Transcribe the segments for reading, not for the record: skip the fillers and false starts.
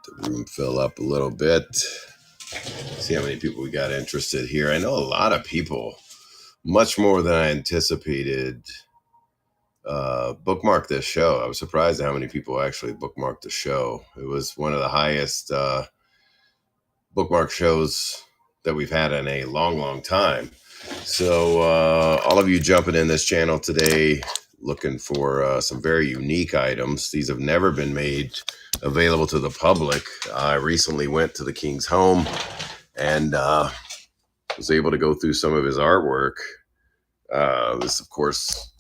The room fill up a little bit. See how many people we got interested here. I know a lot of people, much more than I anticipated, bookmarked this show. I was surprised at how many people actually bookmarked the show. It was one of the highest bookmark shows that we've had in a long, long time. So all of you jumping in this channel today, looking for some very unique items. These have never been made available to the public. I recently went to the King's home and was able to go through some of his artwork. This, of course,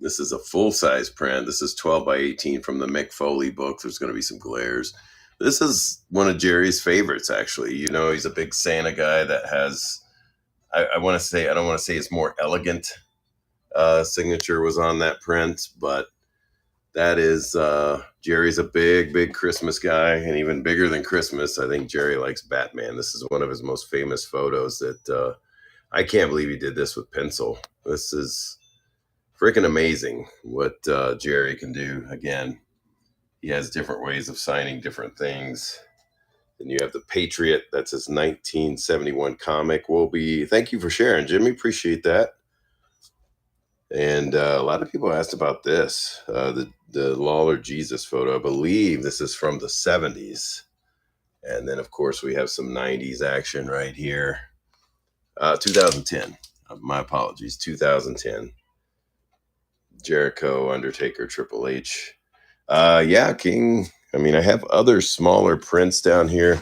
this is a full-size print. This is 12 by 18 from the Mick Foley book. There's going to be some glares. This is one of Jerry's favorites, actually. You know, he's a big Santa guy that has, I want to say, I don't want to say it's more elegant signature was on that print, but that is, Jerry's a big, big Christmas guy, and even bigger than Christmas, I think Jerry likes Batman. This is one of his most famous photos that I can't believe he did this with pencil. This is freaking amazing what Jerry can do. Again, he has different ways of signing different things. Then you have the Patriot. That's his 1971 comic. Thank you for sharing, Jimmy. Appreciate that. And a lot of people asked about this, the Lawler Jesus photo. I believe this is from the 70s. And then, of course, we have some 90s action right here. 2010. My apologies. 2010. Jericho, Undertaker, Triple H. Yeah, King. I mean, I have other smaller prints down here.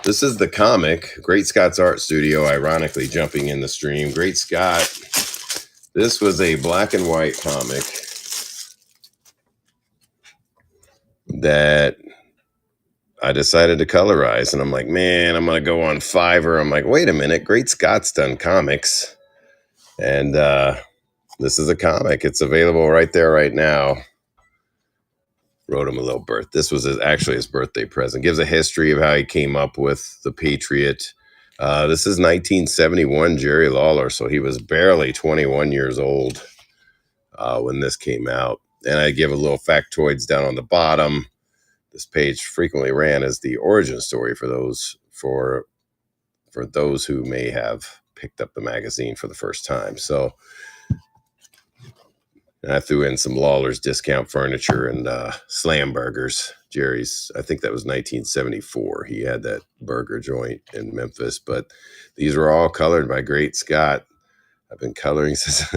This is the comic. Great Scott's Art Studio, ironically, jumping in the stream. Great Scott. This was a black and white comic that I decided to colorize. And I'm like, man, I'm going to go on Fiverr. I'm like, wait a minute. Great Scott's done comics. And this is a comic. It's available right there right now. Wrote him a little This was actually his birthday present. Gives a history of how he came up with the Patriot. This is 1971 Jerry Lawler, so he was barely 21 years old when this came out. And I give a little factoids down on the bottom. This page frequently ran as the origin story for those who may have picked up the magazine for the first time. So I threw in some Lawler's Discount Furniture and Slam Burgers. Jerry's, I think that was 1974. He had that burger joint in Memphis, but these were all colored by Great Scott. I've been coloring since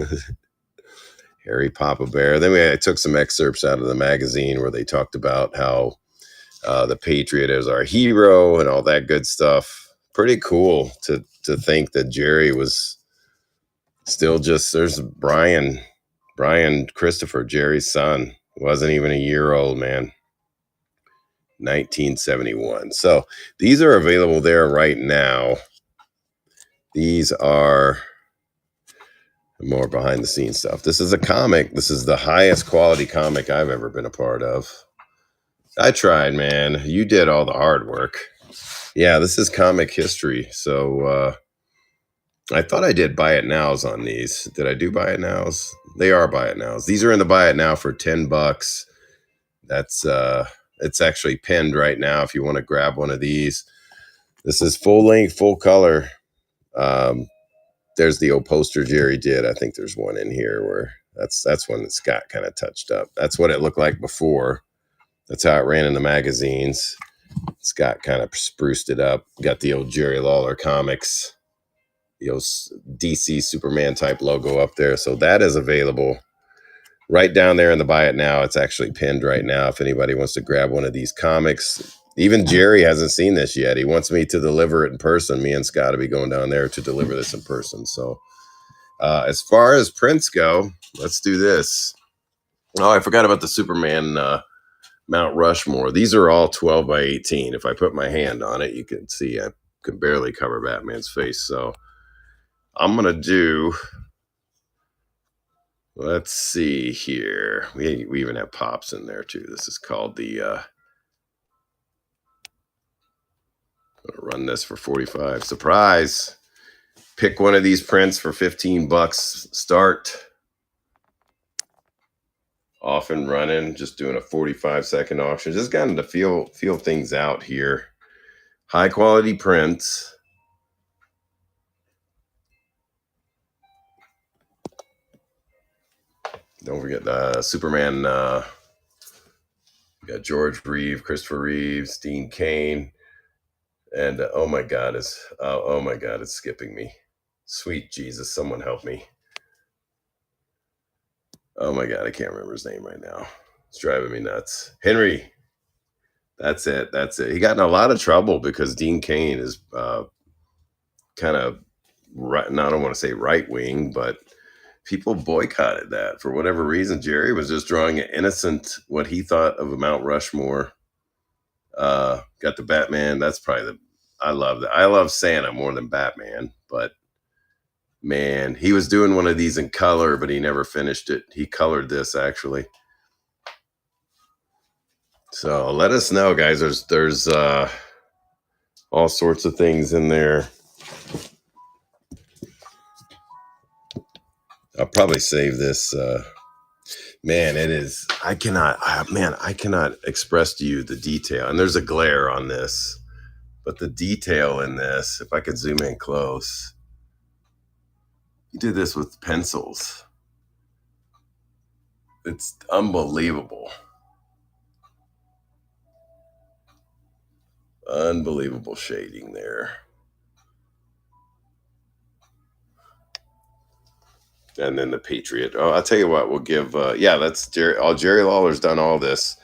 Harry Papa Bear. Then I took some excerpts out of the magazine where they talked about how the Patriot is our hero and all that good stuff. Pretty cool to think that Jerry was still just, there's Brian Christopher, Jerry's son, wasn't even a year old, man. 1971. So these are available there right now. These are more behind the scenes stuff. This is a comic. This is the highest quality comic I've ever been a part of. I tried, man. You did all the hard work. Yeah, this is comic history. So I thought I did buy it nows on these. Did I do buy it nows? They are buy it nows. These are in the buy it now for $10. That's it's actually pinned right now if you want to grab one of these. This is full length, full color. There's the old poster Jerry did. I think there's one in here where that's one that Scott kind of touched up. That's what it looked like before. That's how it ran in the magazines. Scott kind of spruced it up. Got the old Jerry Lawler comics, the old DC Superman type logo up there. So that is available right down there in the buy it now. It's actually pinned right now if anybody wants to grab one of these comics. Even Jerry hasn't seen this yet. He wants me to deliver it in person. Me and Scott will be going down there to deliver this in person. So as far as prints go, let's do this. Oh, I forgot about the Superman Mount Rushmore. These are all 12 by 18. If I put my hand on it, you can see I can barely cover Batman's face. So I'm going to do, let's see here. We even have Pops in there too. This is called the, I'm going to run this for 45. Surprise. Pick one of these prints for $15. Start. off and running, just doing a 45-second auction. Just gotten to feel things out here. High quality prints. Don't forget the Superman. We got George Reeves, Christopher Reeves, Dean Cain, and oh my God, it's skipping me. Sweet Jesus, someone help me. Oh my God, I can't remember his name right now. It's driving me nuts. Henry. That's it. He got in a lot of trouble because Dean Cain is kind of right. Now I don't want to say right wing, but people boycotted that for whatever reason. Jerry was just drawing an innocent, what he thought of a Mount Rushmore. Got the Batman. That's probably I love that. I love Santa more than Batman, but man, he was doing one of these in color, but he never finished it. He colored this actually. So let us know, guys. There's all sorts of things in there. I'll probably save this. Man, it is. I cannot express to you the detail. And there's a glare on this, but the detail in this, if I could zoom in close, he did this with pencils. It's unbelievable. Unbelievable shading there. And then the Patriot. Oh, I'll tell you what, we'll give, that's Jerry. Jerry Lawler's done all this.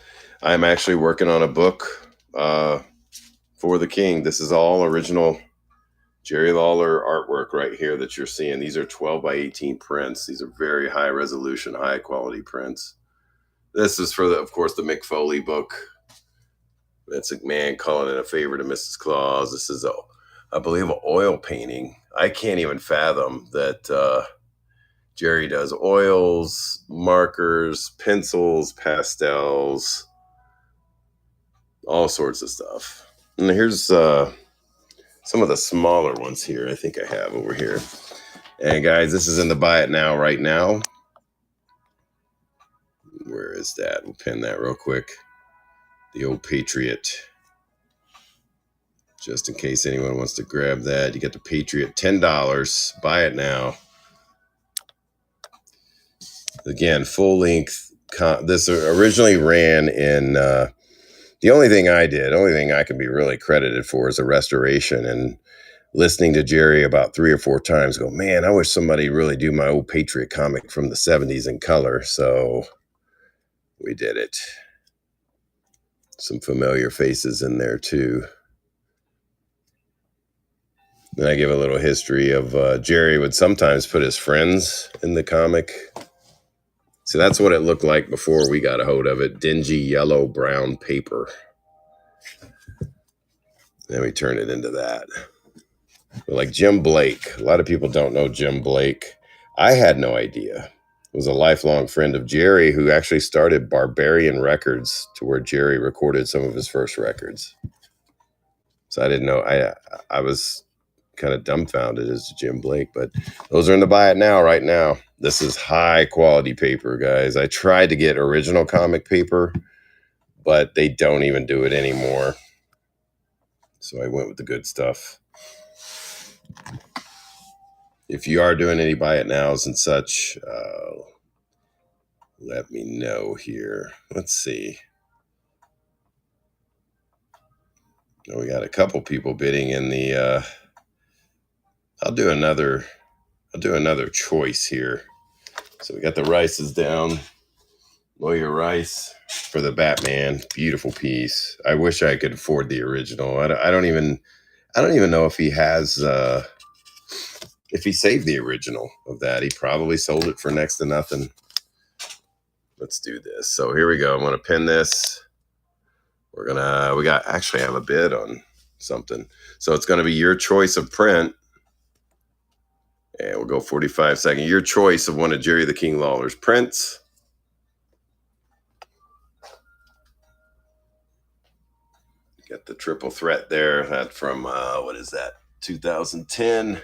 I'm actually working on a book for the King. This is all original Jerry Lawler artwork right here that you're seeing. These are 12 by 18 prints. These are very high resolution, high quality prints. This is for, of course, the Mick Foley book. Vince McMahon calling in a favor to Mrs. Claus. This is, I believe, an oil painting. I can't even fathom that Jerry does oils, markers, pencils, pastels, all sorts of stuff. And here's some of the smaller ones here. I think I have over here. And guys, this is in the buy it now right now. Where is that? We'll pin that real quick. The old Patriot. Just in case anyone wants to grab that. You get the Patriot, $10. Buy it now. Again, full length. This originally ran in, the only thing I can be really credited for is a restoration, and listening to Jerry about 3 or 4 times go, man, I wish somebody really do my old Patriot comic from the 70s in color. So we did it. Some familiar faces in there too. Then I give a little history of Jerry would sometimes put his friends in the comic. So that's what it looked like before we got a hold of it. Dingy yellow brown paper. Then we turn it into that. But like Jim Blake. A lot of people don't know Jim Blake. I had no idea. Was a lifelong friend of Jerry who actually started Barbarian Records, to where Jerry recorded some of his first records. So I didn't know. I was kind of dumbfounded as to Jim Blake, but those are in the buy it now right now. This is high quality paper, guys. I tried to get original comic paper, but they don't even do it anymore. So I went with the good stuff. If you are doing any buy it nows and such, let me know here. Let's see. Oh, we got a couple people bidding in the, I'll do another choice here. So we got the Rices down. Lawyer Rice for the Batman. Beautiful piece. I wish I could afford the original. I don't even know if he has, if he saved the original of that. He probably sold it for next to nothing. Let's do this. So here we go. I'm going to pin this. Actually have a bid on something. So it's going to be your choice of print. And we'll go 45 seconds. Your choice of one of Jerry the King Lawler's prints. Got the triple threat there. That from, what is that? 2010.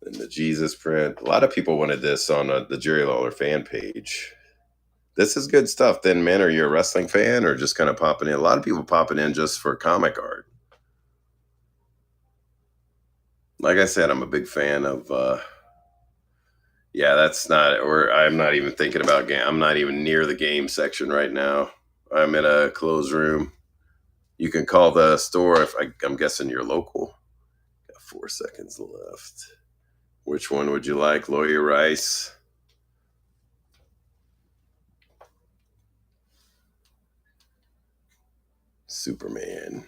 And the Jesus print. A lot of people wanted this on the Jerry Lawler fan page. This is good stuff. Then, man, are you a wrestling fan or just kind of popping in? A lot of people popping in just for comic art. Like I said, I'm a big fan of. Yeah, that's not. Or I'm not even thinking about game. I'm not even near the game section right now. I'm in a closed room. You can call the store if I'm guessing you're local. Got 4 seconds left. Which one would you like, Lawyer Rice? Superman.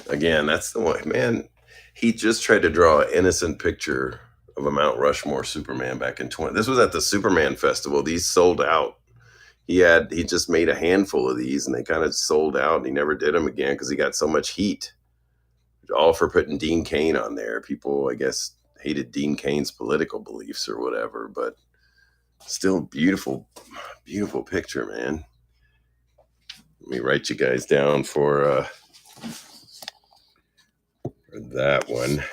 Again, that's the one. Man, he just tried to draw an innocent picture of a Mount Rushmore Superman back in 20. This was at the Superman Festival. These sold out. He just made a handful of these and they kind of sold out and he never did them again because he got so much heat. All for putting Dean Cain on there. People, I guess, hated Dean Cain's political beliefs or whatever, but still beautiful, beautiful picture, man. Let me write you guys down for that one.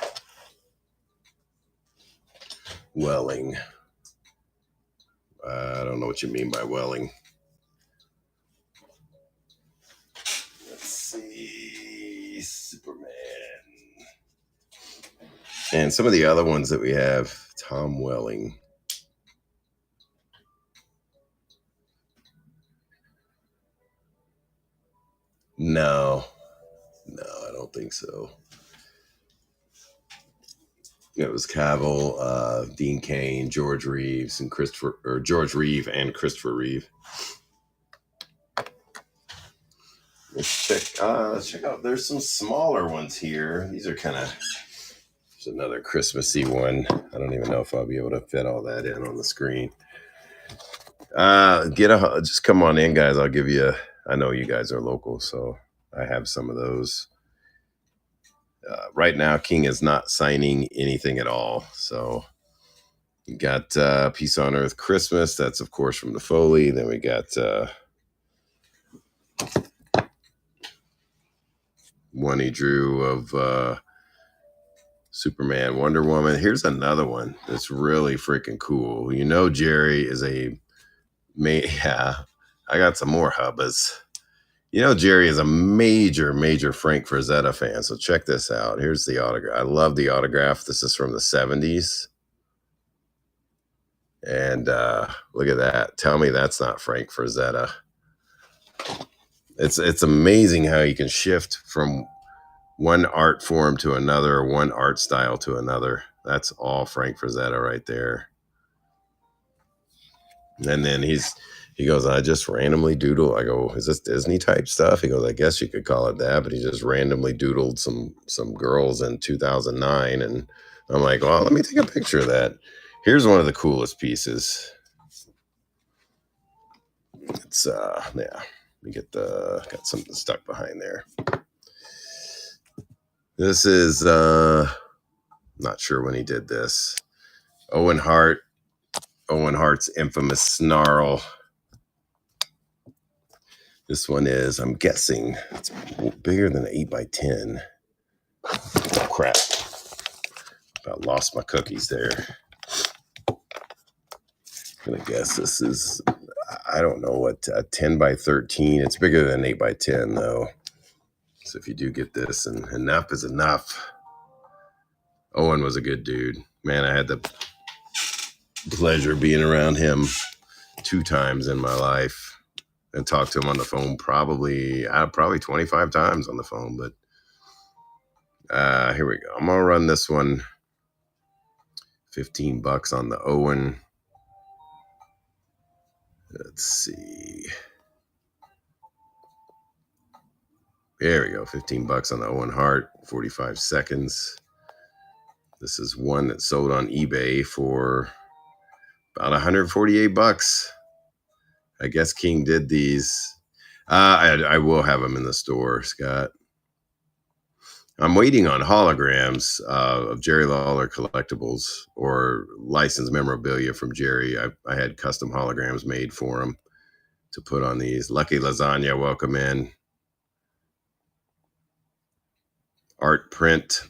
Welling. I don't know what you mean by Welling. Let's see. Superman. And some of the other ones that we have, Tom Welling. No, I don't think so. It was Cavill, Dean Cain, George Reeve and Christopher Reeve. Let's check out. There's some smaller ones here. These are kind of. There's another Christmassy one. I don't even know if I'll be able to fit all that in on the screen. Just come on in, guys. I'll give you. I know you guys are local, so I have some of those. Right now, King is not signing anything at all. So you got Peace on Earth Christmas. That's, of course, from the Foley. Then we got one he drew of Superman, Wonder Woman. Here's another one that's really freaking cool. You know, Jerry is yeah, I got some more hubbas. You know, Jerry is a major Frank Frazetta fan. So check this out. Here's the autograph. I love the autograph. This is from the 70s. And look at that. Tell me that's not Frank Frazetta. It's amazing how you can shift from one art form to another, one art style to another. That's all Frank Frazetta right there. And then he goes, I just randomly doodle. I go, is this Disney type stuff? He goes, I guess you could call it that, but he just randomly doodled some girls in 2009. And I'm like, well, let me take a picture of that. Here's one of the coolest pieces. It's yeah. We got something stuck behind there. This is not sure when he did this. Owen Hart's infamous snarl. This one is, I'm guessing, it's bigger than an 8x10. Oh, crap. About lost my cookies there. I'm going to guess this is, I don't know what, a 10x13. It's bigger than 8x10, though. So if you do get this, and enough is enough. Owen was a good dude. Man, I had the pleasure of being around him 2 times in my life. And talked to him on the phone probably 25 times on the phone. But here we go. I'm going to run this one. $15 on the Owen. Let's see. There we go. $15 on the Owen Hart. 45 seconds. This is one that sold on eBay for about $148. I guess King did these. I will have them in the store, Scott. I'm waiting on holograms of Jerry Lawler collectibles or licensed memorabilia from Jerry. I had custom holograms made for him to put on these. Lucky Lasagna, welcome in.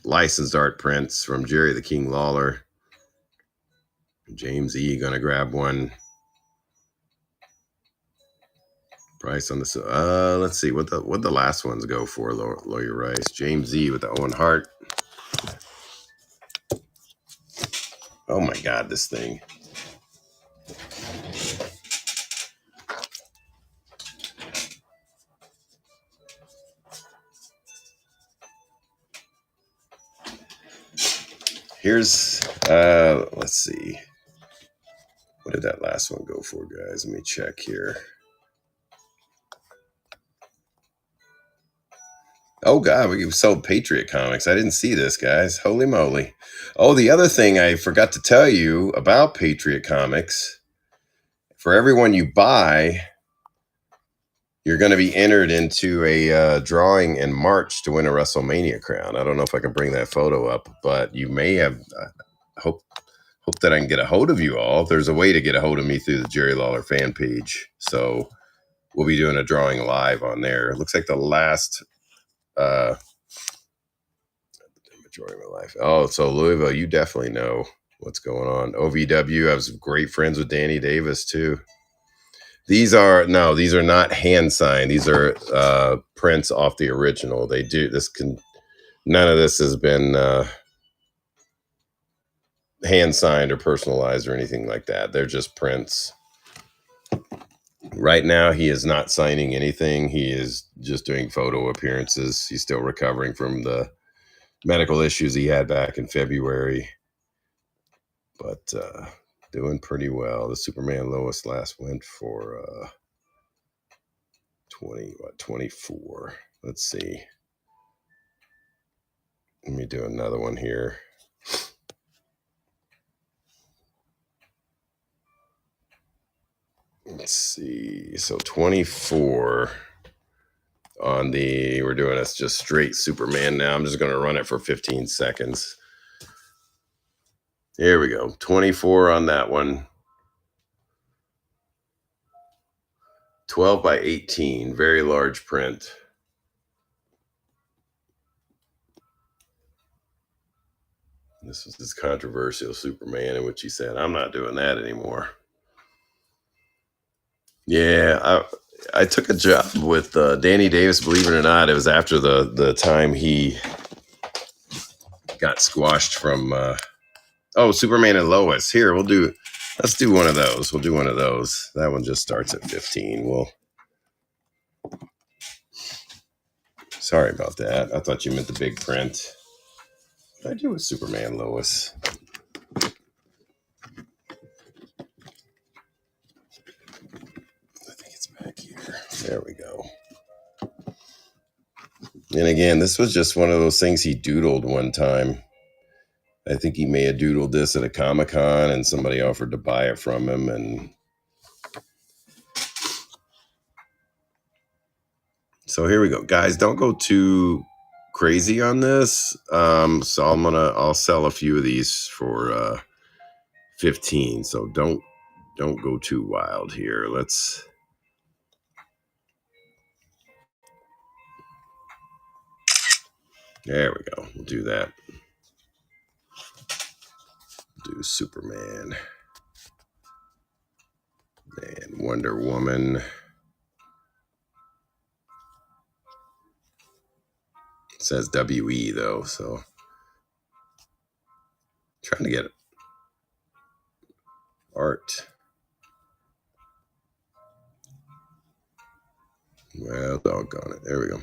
Licensed art prints from Jerry the King Lawler. James E. gonna grab one. Price on this. Let's see what the last ones go for. Lawyer Rice, James Z with the Owen Hart. Oh my God, this thing. Here's let's see. What did that last one go for, guys? Let me check here. Oh God, we sold Patriot Comics. I didn't see this, guys. Holy moly. Oh, the other thing I forgot to tell you about Patriot Comics, for everyone you buy, you're going to be entered into a drawing in March to win a WrestleMania crown. I don't know if I can bring that photo up, but you may have. Hope that I can get a hold of you all. There's a way to get a hold of me through the Jerry Lawler fan page. So we'll be doing a drawing live on there. It looks like the last majority of my life. Oh, so Louisville, you definitely know what's going on. OVW, I was great friends with Danny Davis too. These are not hand signed. These are prints off the original. None of this has been hand signed or personalized or anything like that. They're just prints. Right now, he is not signing anything. He is just doing photo appearances. He's still recovering from the medical issues he had back in February, but doing pretty well. The Superman Lois last went for 24. Let's see. Let me do another one here. Let's see. So 24 on we're doing this just straight Superman now. I'm just going to run it for 15 seconds. Here we go. 24 on that one. 12 by 18. Very large print. This was this controversial Superman in which he said, I'm not doing that anymore. Yeah, I took a job with Danny Davis, believe it or not. It was after the time he got squashed from Superman and Lois. Here, let's do one of those. We'll do one of those. That one just starts at 15. Sorry about that. I thought you meant the big print. What did I do with Superman Lois? Back here. There we go. And again, this was just one of those things he doodled one time. I think he may have doodled this at a Comic-Con and somebody offered to buy it from him. And so here we go. Guys, don't go too crazy on this. So I'll sell a few of these for 15. So don't go too wild here. There we go. We'll do that. Do Superman and Wonder Woman. It says WE though, so trying to get art. Well, doggone it. There we go.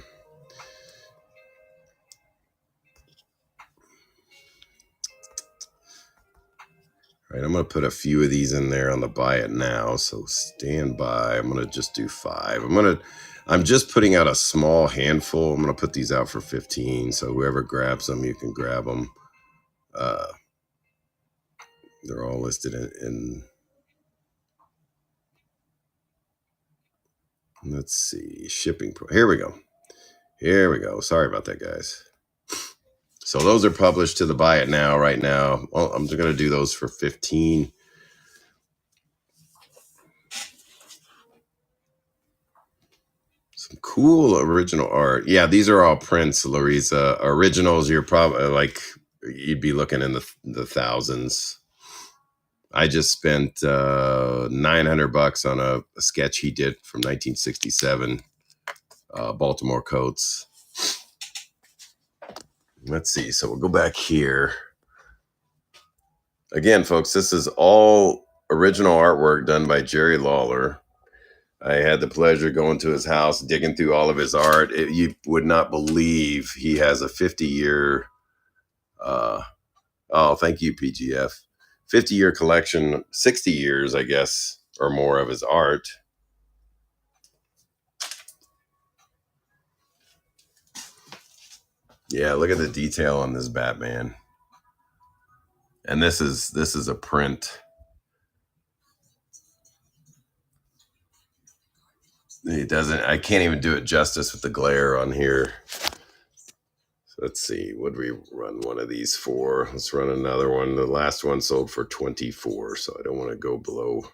All right, I'm going to put a few of these in there on the buy it now. So stand by. I'm going to just do 5. I'm just putting out a small handful. I'm going to put these out for 15. So whoever grabs them, you can grab them. They're all listed in let's see, shipping. Here we go. Sorry about that, guys. So those are published to the buy it now right now. Well, I'm just going to do those for 15. Some cool original art. Yeah, these are all prints, Larissa. Originals, you're probably you'd be looking in the thousands. I just spent $900 on a sketch he did from 1967, Baltimore coats. Let's see. So we'll go back here. Again, folks, this is all original artwork done by Jerry Lawler. I had the pleasure going to his house, digging through all of his art. You would not believe he has a 50-year, oh, thank you, PGF, 50-year collection, 60 years, I guess, or more of his art. Yeah, look at the detail on this Batman. And this is a print. It doesn't, I can't even do it justice with the glare on here. So let's see, what do we run one of these for? Let's run another one. The last one sold for 24, so I don't want to go below.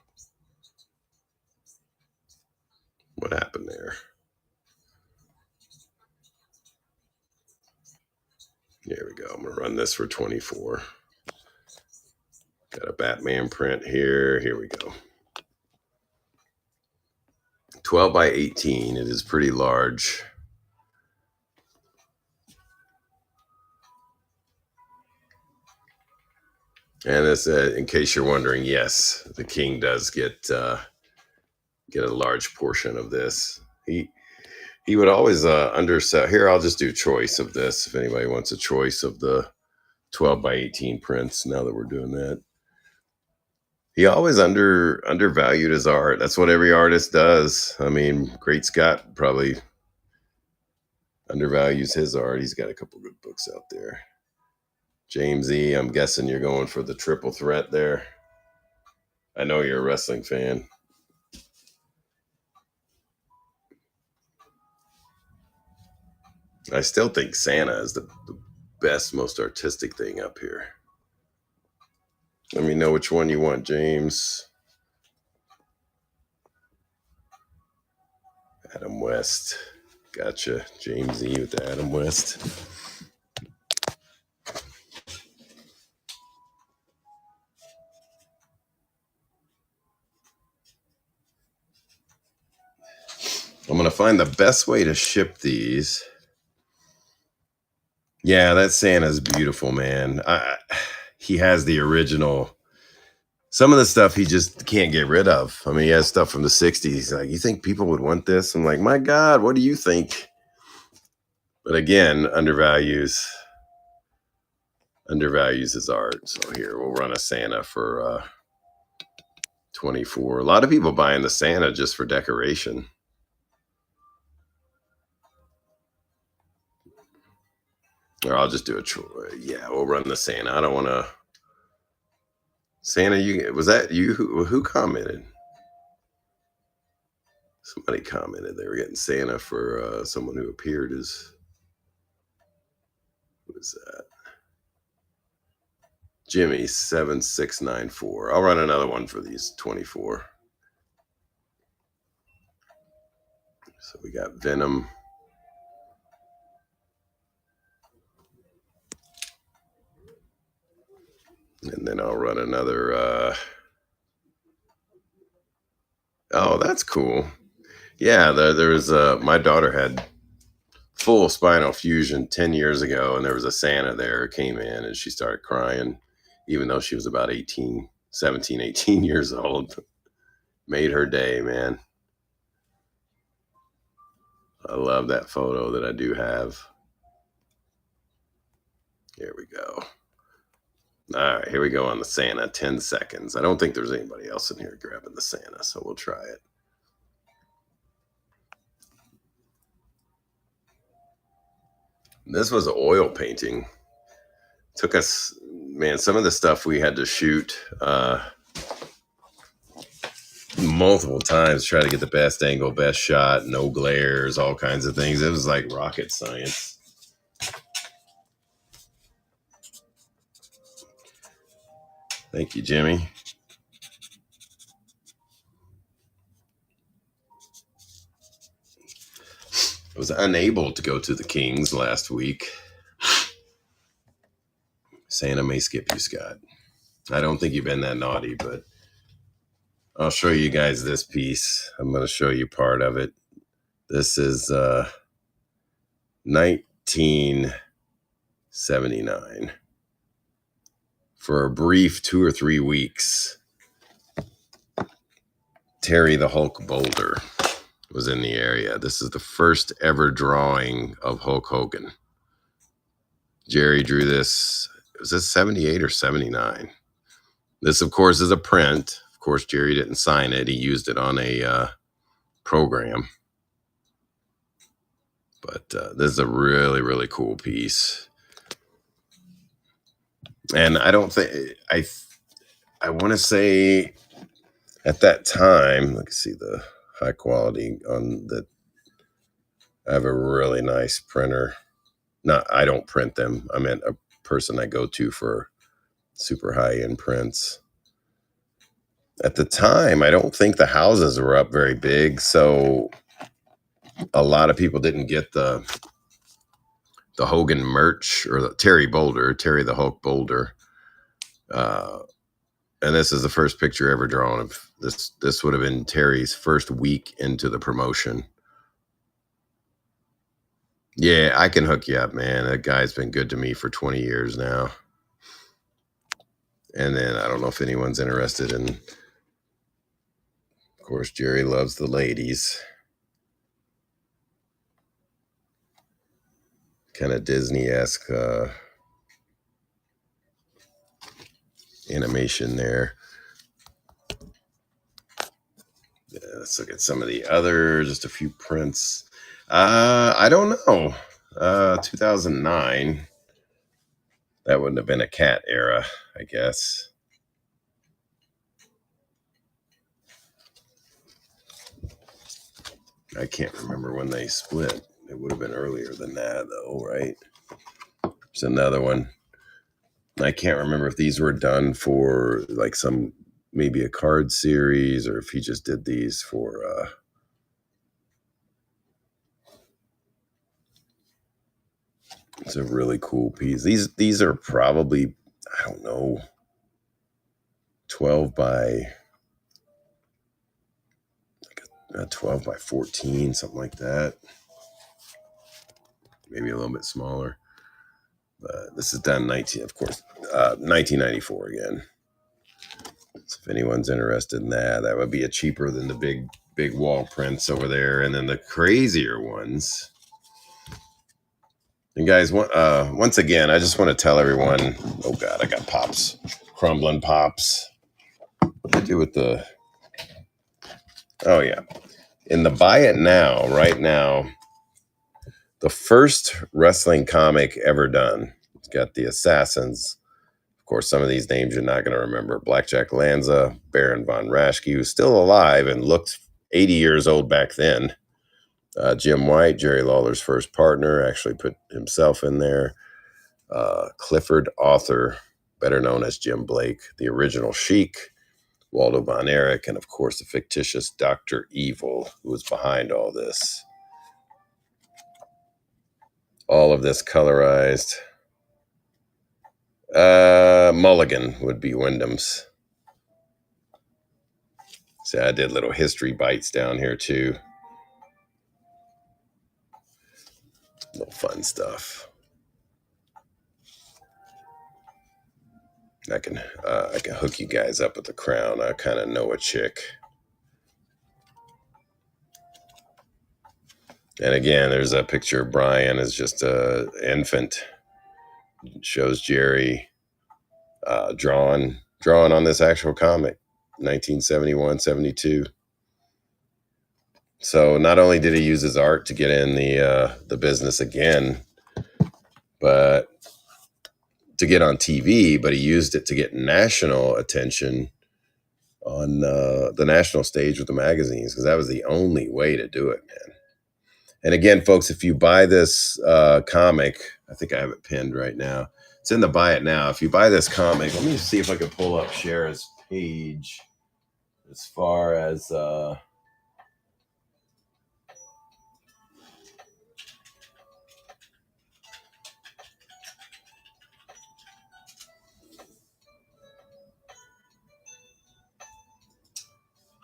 What happened there? There we go. I'm going to run this for 24. Got a Batman print here. Here we go. 12 by 18. It is pretty large. And this, in case you're wondering, yes, the king does get a large portion of this. He would always undersell. Here, I'll just do choice of this if anybody wants a choice of the 12 by 18 prints. Now that we're doing that, he always undervalued his art. That's what every artist does. I mean, Great Scott probably undervalues his art. He's got a couple good books out there. James E., I'm guessing you're going for the triple threat there. I know you're a wrestling fan. I still think Santa is the best, most artistic thing up here. Let me know which one you want, James. Adam West. Gotcha. James E. with the Adam West. I'm going to find the best way to ship these. Yeah, that Santa's beautiful, man. He has the original. Some of the stuff he just can't get rid of. I mean, he has stuff from the 60s. He's like, you think people would want this? I'm like, my God, what do you think? But again, undervalues his art. So here, we'll run a Santa for 24. A lot of people buying the Santa just for decoration. Or I'll just do a yeah, we'll run the Santa. I don't want to. Santa, was that you? Who commented? Somebody commented they were getting Santa for someone who appeared as. Who is that? Jimmy 7694. I'll run another one for these 24. So we got Venom. And then I'll run another. Oh, that's cool. Yeah, there was my daughter had full spinal fusion 10 years ago, and there was a Santa there who came in, and she started crying, even though she was about 17, 18 years old. Made her day, man. I love that photo that I do have. Here we go. All right, here we go on the Santa, 10 seconds. I don't think there's anybody else in here grabbing the Santa, so we'll try it. This was oil painting. Took us, man, some of the stuff we had to shoot multiple times, try to get the best angle, best shot, no glares, all kinds of things. It was like rocket science. Thank you, Jimmy. I was unable to go to the Kings last week. Santa may skip you, Scott. I don't think you've been that naughty, but I'll show you guys this piece. I'm going to show you part of it. This is 1979. For a brief 2 or 3 weeks, Terry the Hulk Boulder was in the area. This is the first ever drawing of Hulk Hogan. Jerry drew this. Was this 78 or 79? This, of course, is a print. Of course, Jerry didn't sign it. He used it on a program. But this is a really, really cool piece. And I don't think I want to say at that time, let's see the high quality on the. I have a really nice printer. I don't print them. I meant a person I go to for super high end prints. At the time, I don't think the houses were up very big, so a lot of people didn't get the Hogan merch or the Terry the Hulk Boulder. And this is the first picture ever drawn of this. This would have been Terry's first week into the promotion. Yeah, I can hook you up, man. That guy's been good to me for 20 years now. And then I don't know if anyone's interested in, of course, Jerry loves the ladies. Kind of Disney-esque animation there. Yeah, let's look at some of the other, just a few prints. I don't know. 2009. That wouldn't have been a cat era, I guess. I can't remember when they split. It would have been earlier than that, though, right? There's another one. I can't remember if these were done for like maybe a card series, or if he just did these for it's a really cool piece. These are probably, I don't know, 12 by 14, something like that. Maybe a little bit smaller. But this is done 1994 again. So if anyone's interested in that would be cheaper than the big wall prints over there. And then the crazier ones. And guys, once again, I just want to tell everyone, oh God, I got pops, crumbling pops. What did I do with oh yeah. In the Buy It Now, right now, the first wrestling comic ever done. It's got the Assassins. Of course, some of these names you're not going to remember. Blackjack Lanza, Baron von Raschke, who's still alive and looked 80 years old back then. Jim White, Jerry Lawler's first partner, actually put himself in there. Clifford Arthur, better known as Jim Blake, the original Sheik, Waldo Von Erich, and of course the fictitious Dr. Evil, who was behind all this. All of this colorized. Mulligan would be Wyndham's. So I did little history bites down here too. Little fun stuff. I can hook you guys up with the crown. I kind of know a chick. And again, there's a picture of Brian as just an infant. It shows Jerry drawn on this actual comic, 1971, 72. So not only did he use his art to get in the business again, but to get on TV, but he used it to get national attention on the national stage with the magazines, because that was the only way to do it, man. And again, folks, if you buy this comic, I think I have it pinned right now. It's in the Buy It Now. If you buy this comic, let me see if I can pull up Shara's page as far as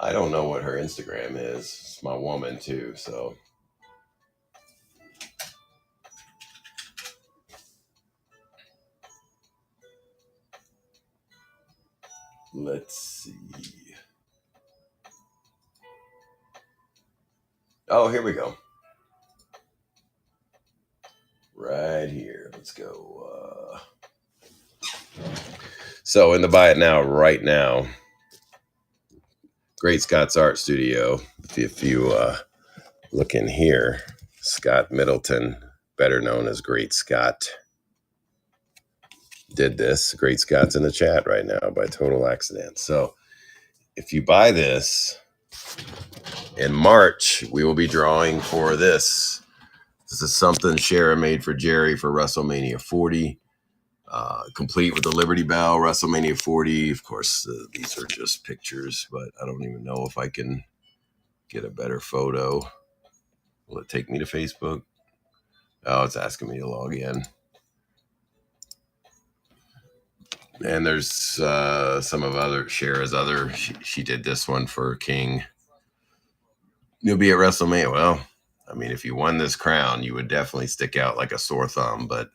I don't know what her Instagram is. It's my woman too, so let's see. Oh, here we go. Right here. Let's go. So in the buy it now, right now, Great Scott's Art Studio. If you look in here, Scott Middleton, better known as Great Scott, did this. Great Scott's in the chat right now by total accident. So if you buy this in March, we will be drawing for this. This is something Shara made for Jerry for WrestleMania 40. Complete with the Liberty Bell, WrestleMania 40. Of course, these are just pictures, but I don't even know if I can get a better photo. Will it take me to Facebook? Oh, it's asking me to log in. And there's some of Shara's other. She did this one for King. You'll be at WrestleMania. Well, I mean, if you won this crown, you would definitely stick out like a sore thumb, but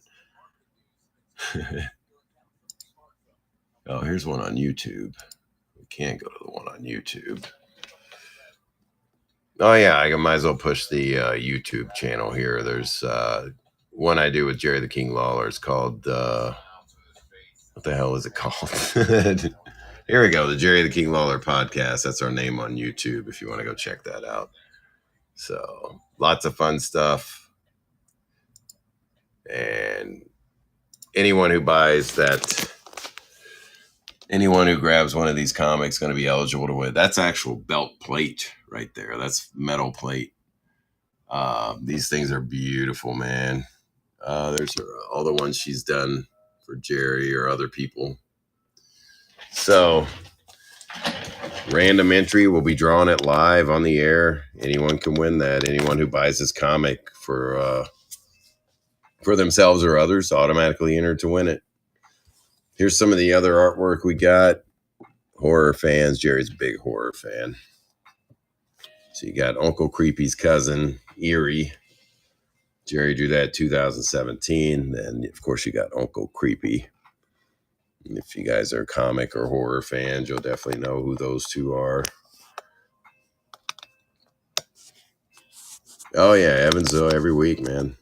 oh, here's one on YouTube. We can't go to the one on YouTube. Oh yeah, I might as well push the YouTube channel here. There's one I do with Jerry the King Lawler. It's called what the hell is it called? Here we go, the Jerry the King Lawler podcast. That's our name on YouTube if you want to go check that out. So lots of fun stuff. And anyone who buys that, anyone who grabs one of these comics is going to be eligible to win. That's actual belt plate right there. That's metal plate. These things are beautiful, man. There's all the ones she's done for Jerry or other people. So random entry, will be drawing it live on the air. Anyone can win that. Anyone who buys this comic for themselves or others automatically entered to win it. Here's some of the other artwork we got. Horror fans. Jerry's a big horror fan. So you got Uncle Creepy's cousin, Eerie. Jerry drew that 2017. Then, of course, you got Uncle Creepy. And if you guys are comic or horror fans, you'll definitely know who those two are. Oh, yeah, Evansville every week, man.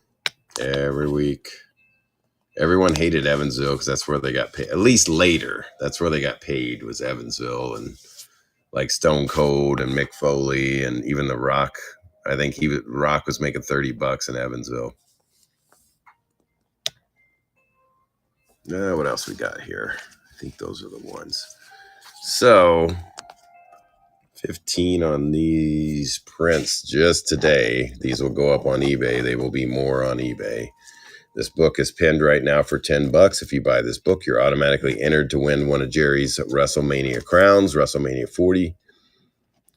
Every week. Everyone hated Evansville because that's where they got paid. At least later, that's where they got paid, was Evansville. And like Stone Cold and Mick Foley and even The Rock. I think Rock was making $30 in Evansville. What else we got here? I think those are the ones. So 15 on these prints just today. These will go up on eBay. They will be more on eBay. This book is pinned right now for $10. If you buy this book, you're automatically entered to win one of Jerry's WrestleMania crowns, WrestleMania 40.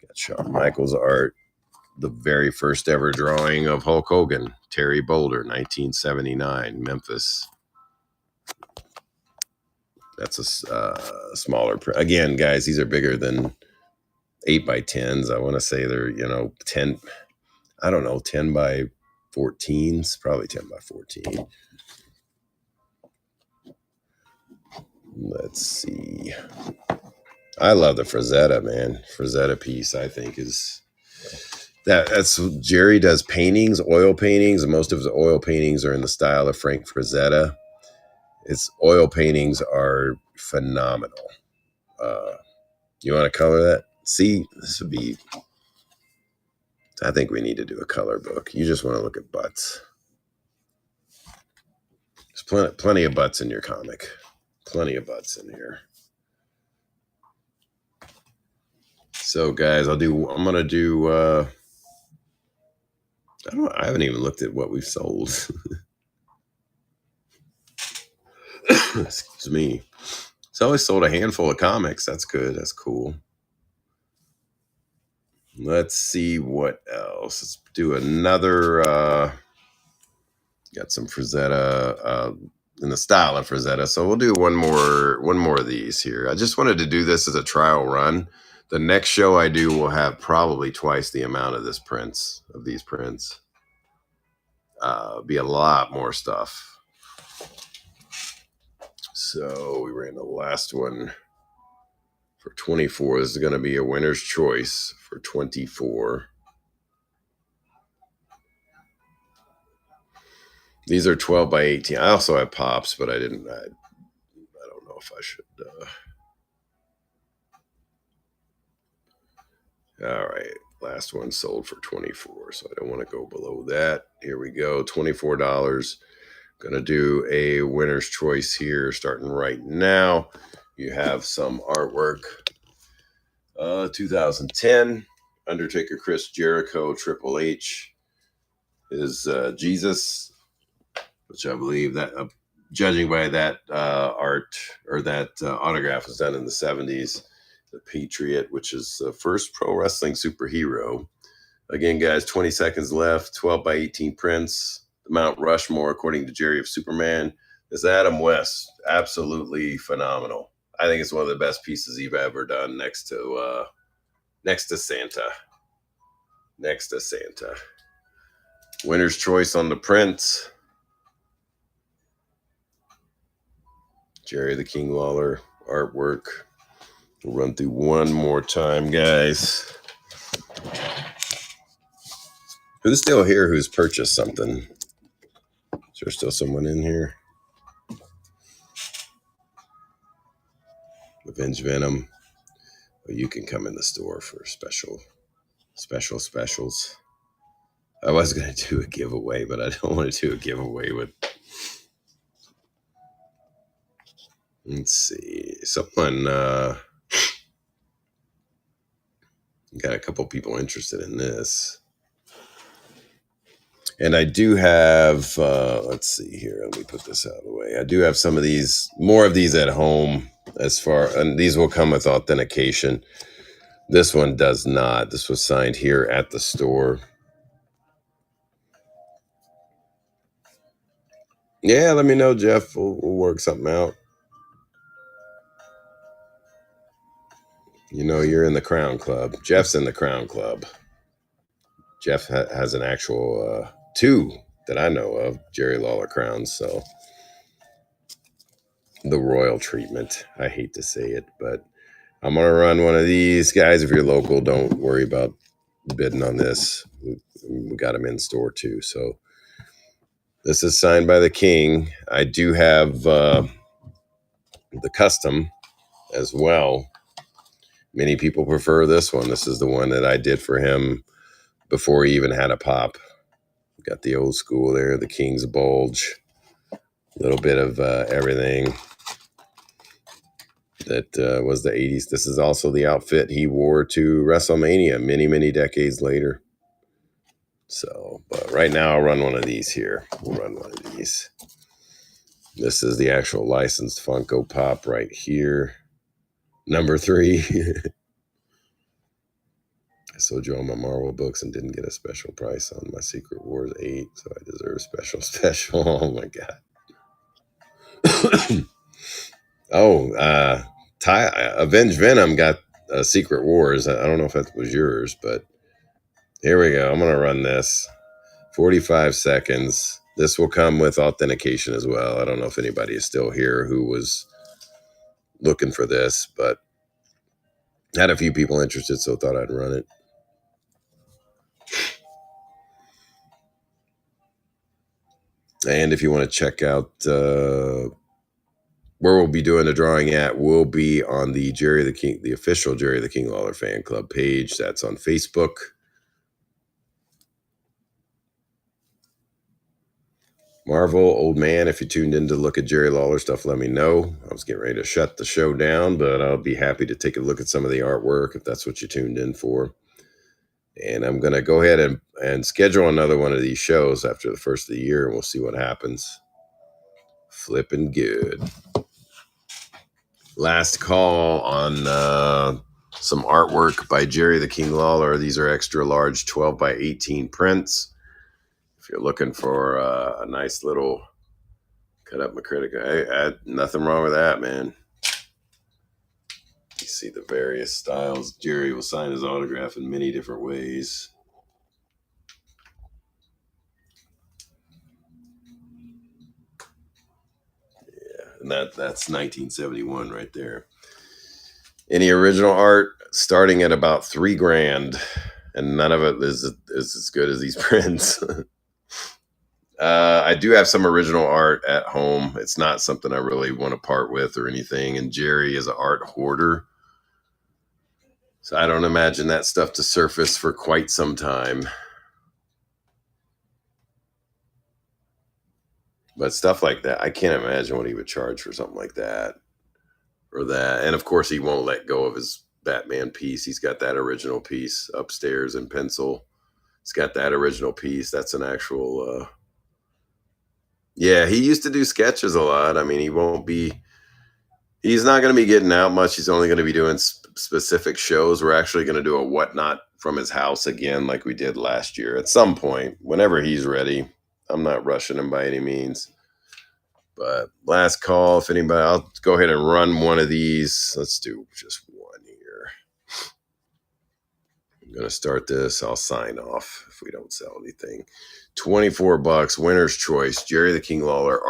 Got Shawn Michaels art. The very first ever drawing of Hulk Hogan, Terry Boulder, 1979, Memphis. That's a smaller print. Again, guys, these are bigger than 8x10s. I want to say they're, 10, I don't know, 10x14s, probably 10x14. Let's see. I love the Frazetta, man. Frazetta piece, I think, is that's Jerry does paintings, oil paintings, and most of his oil paintings are in the style of Frank Frazetta. His oil paintings are phenomenal. You want to color that? See, this would be. I think we need to do a color book. You just want to look at butts. There's plenty of butts in your comic. Plenty of butts in here. So, guys, I'm gonna do. I haven't even looked at what we've sold. Excuse me. So I always sold a handful of comics. That's good. That's cool. Let's see what else. Let's do another. Got some Frazetta in the style of Frazetta. So we'll do one more of these here. I just wanted to do this as a trial run. The next show I do will have probably twice the amount of these prints. Be a lot more stuff. So we ran the last one for 24. This is going to be a winner's choice for 24. These are 12 by 18. I also have pops, but I don't know if I should. All right. Last one sold for 24, so I don't want to go below that. Here we go. $24. Going to do a winner's choice here starting right now. You have some artwork. 2010, Undertaker Chris Jericho, Triple H is Jesus, which I believe that, judging by that art or that autograph, was done in the 70s. The Patriot, which is the first pro wrestling superhero. Again, guys, 20 seconds left, 12 by 18 prints. The Mount Rushmore, according to Jerry of Superman, is Adam West. Absolutely phenomenal. I think it's one of the best pieces he's ever done next to Santa. Next to Santa. Winner's choice on the prints. Jerry the King Lawler artwork. We'll run through one more time, guys. Who's still here who's purchased something? Is there still someone in here? Avenge Venom. Well, you can come in the store for specials. I was going to do a giveaway, but I don't want to do a giveaway with... Let's see. Someone... got a couple people interested in this. And I do have, let's see here. Let me put this out of the way. I do have some of these, more of these at home and these will come with authentication. This one does not. This was signed here at the store. Yeah, let me know, Jeff. We'll work something out. You know, you're in the Crown Club. Jeff's in the Crown Club. Jeff has an actual 2 that I know of, Jerry Lawler crowns. So the royal treatment. I hate to say it, but I'm going to run one of these. Guys, if you're local, don't worry about bidding on this. We got them in store too. So this is signed by the King. I do have the custom as well. Many people prefer this one. This is the one that I did for him before he even had a pop. Got the old school there, the King's bulge. A little bit of everything that was the 80s. This is also the outfit he wore to WrestleMania many decades later. So, but right now I'll run one of these here. We'll run one of these. This is the actual licensed Funko Pop right here. Number 3. I sold you all my Marvel books and didn't get a special price on my Secret Wars 8, so I deserve special. Oh my God. Avenge Venom got Secret Wars. I don't know if that was yours, but here we go. I'm going to run this. 45 seconds. This will come with authentication as well. I don't know if anybody is still here who was looking for this, but had a few people interested, so thought I'd run it. And if you want to check out where we'll be doing the drawing at, will be on the Jerry the King, the official Jerry the King Lawler fan club page. That's on Facebook. Marvel, old man, if you tuned in to look at Jerry Lawler stuff, let me know. I was getting ready to shut the show down, but I'll be happy to take a look at some of the artwork if that's what you tuned in for. And I'm going to go ahead and schedule another one of these shows after the first of the year, and we'll see what happens. Flipping good. Last call on some artwork by Jerry the King Lawler. These are extra large 12 by 18 prints. If you're looking for a nice little cut up McCritic, nothing wrong with that, man. You see the various styles. Jerry will sign his autograph in many different ways. Yeah, and that's 1971 right there. Any original art starting at about $3,000, and none of it is as good as these prints. I do have some original art at home. It's not something I really want to part with or anything. And Jerry is an art hoarder, so I don't imagine that stuff to surface for quite some time. But stuff like that, I can't imagine what he would charge for something like that or that. And of course, he won't let go of his Batman piece. He's got that original piece upstairs in pencil. He's got that original piece. That's an actual. Yeah, he used to do sketches a lot. I mean, he's not going to be getting out much. He's only going to be doing specific shows. We're actually going to do a whatnot from his house again, like we did last year at some point, whenever he's ready. I'm not rushing him by any means. But last call, if anybody, I'll go ahead and run one of these. Let's do just one here. I'm going to start this. I'll sign off if we don't sell anything. $24, winner's choice. Jerry the King Lawler,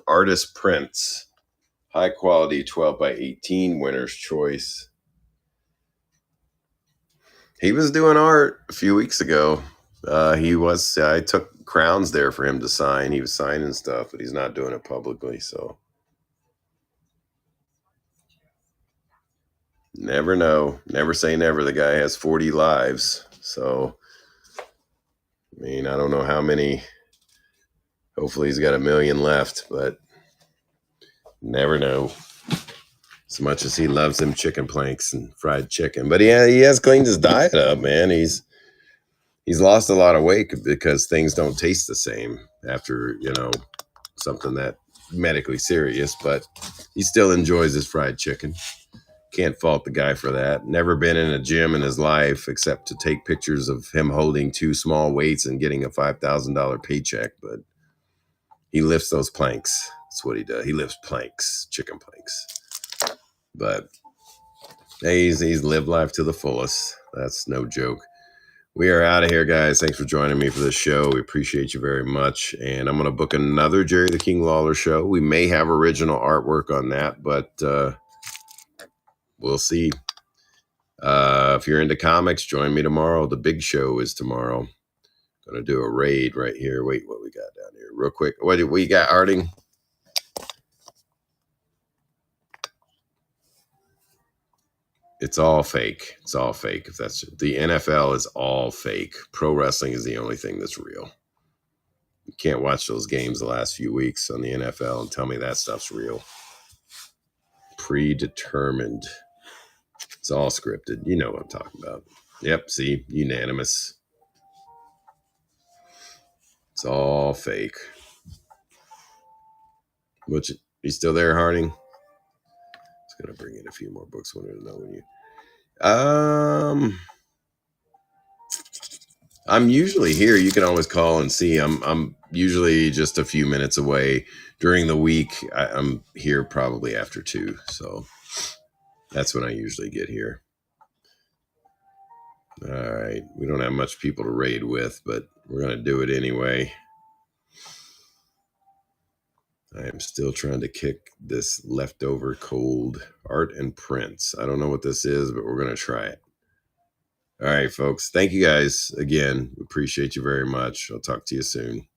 artist prints. High quality 12 by 18, winner's choice. He was doing art a few weeks ago. I took crowns there for him to sign. He was signing stuff, but he's not doing it publicly. So never know. Never say never. The guy has 40 lives. So, I mean, I don't know how many. Hopefully he's got 1 million left, but never know. As much as he loves them chicken planks and fried chicken. But he has cleaned his diet up, man. He's lost a lot of weight because things don't taste the same after, something that medically serious, but he still enjoys his fried chicken. Can't fault the guy for that. Never been in a gym in his life except to take pictures of him holding 2 small weights and getting a $5,000 paycheck, but he lifts those planks. That's what he does. He lifts planks, chicken planks. But he's lived life to the fullest. That's no joke. We are out of here, guys. Thanks for joining me for this show. We appreciate you very much. And I'm going to book another Jerry the King Lawler show. We may have original artwork on that, but we'll see. If you're into comics, join me tomorrow. The big show is tomorrow. Going to do a raid right here. Wait, what we got down here? Real quick. What do we got, Arting? It's all fake. It's all fake. If that's the NFL is all fake. Pro wrestling is the only thing that's real. You can't watch those games the last few weeks on the NFL and tell me that stuff's real. Predetermined. It's all scripted. You know what I'm talking about. Yep, see, unanimous. It's all fake. Which, you still there, Harding? It's gonna bring in a few more books. Wanted to know when you. I'm usually here. You can always call and see. I'm usually just a few minutes away. During the week, I'm here probably after 2. So that's when I usually get here. All right. We don't have much people to raid with, but we're going to do it anyway. I am still trying to kick this leftover cold art and prints. I don't know what this is, but we're going to try it. All right, folks. Thank you guys again. Appreciate you very much. I'll talk to you soon.